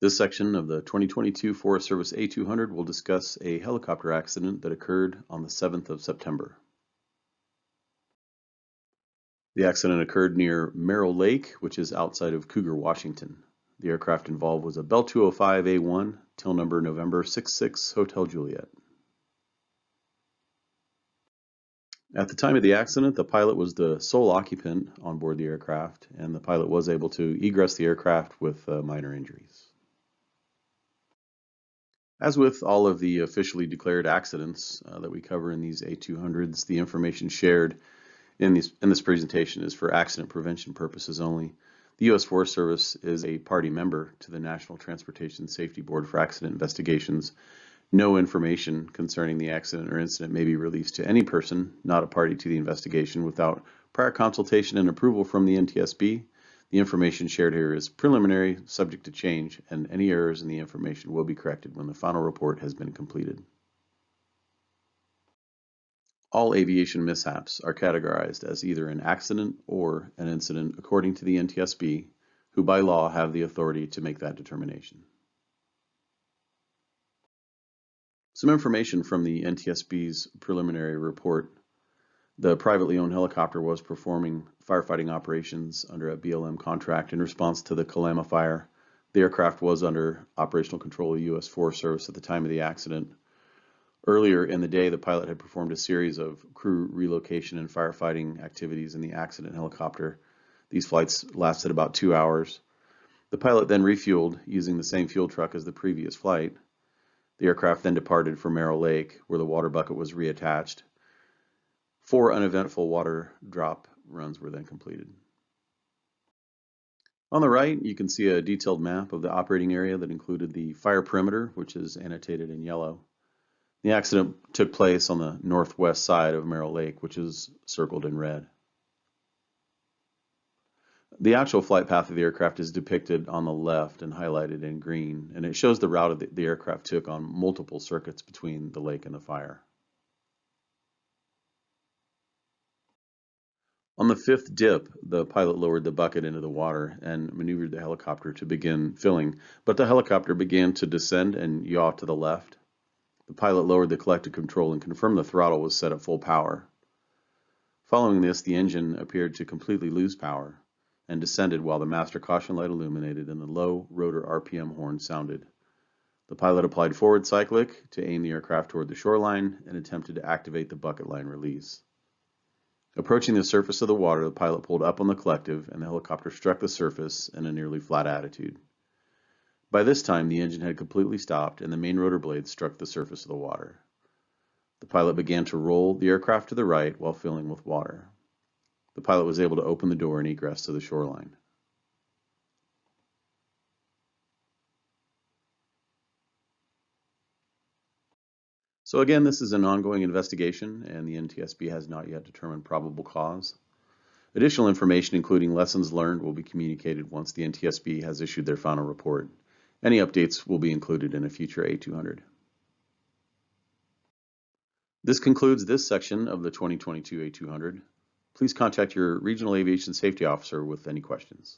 This section of the 2022 Forest Service A200 will discuss a helicopter accident that occurred on the 7th of September. The accident occurred near Merrill Lake, which is outside of Cougar, Washington. The aircraft involved was a Bell 205A1, tail number November 66 Hotel Juliet. At the time of the accident, the pilot was the sole occupant on board the aircraft, and the pilot was able to egress the aircraft with minor injuries. As with all of the officially declared accidents that we cover in these A200s, the information shared in this presentation is for accident prevention purposes only. The U.S. Forest Service is a party member to the National Transportation Safety Board for Accident Investigations. No information concerning the accident or incident may be released to any person not a party to the investigation without prior consultation and approval from the NTSB. The information shared here is preliminary, subject to change, and any errors in the information will be corrected when the final report has been completed. All aviation mishaps are categorized as either an accident or an incident according to the NTSB, who by law have the authority to make that determination. Some information from the NTSB's preliminary report. The privately owned helicopter was performing firefighting operations under a BLM contract in response to the Kalama fire. The aircraft was under operational control of U.S. Forest Service at the time of the accident. Earlier in the day, the pilot had performed a series of crew relocation and firefighting activities in the accident helicopter. These flights lasted about 2 hours. The pilot then refueled using the same fuel truck as the previous flight. The aircraft then departed for Merrill Lake, where the water bucket was reattached. 4 uneventful water drop runs were then completed. On the right, you can see a detailed map of the operating area that included the fire perimeter, which is annotated in yellow. The accident took place on the northwest side of Merrill Lake, which is circled in red. The actual flight path of the aircraft is depicted on the left and highlighted in green, and it shows the route the aircraft took on multiple circuits between the lake and the fire. On the 5th dip, the pilot lowered the bucket into the water and maneuvered the helicopter to begin filling, but the helicopter began to descend and yaw to the left. The pilot lowered the collective control and confirmed the throttle was set at full power. Following this, the engine appeared to completely lose power and descended while the master caution light illuminated and the low rotor RPM horn sounded. The pilot applied forward cyclic to aim the aircraft toward the shoreline and attempted to activate the bucket line release. Approaching the surface of the water, the pilot pulled up on the collective and the helicopter struck the surface in a nearly flat attitude. By this time, the engine had completely stopped and the main rotor blades struck the surface of the water. The pilot began to roll the aircraft to the right while filling with water. The pilot was able to open the door and egress to the shoreline. So again, this is an ongoing investigation and the NTSB has not yet determined probable cause. Additional information, including lessons learned, will be communicated once the NTSB has issued their final report. Any updates will be included in a future A200. This concludes this section of the 2022 A200. Please contact your Regional Aviation Safety Officer with any questions.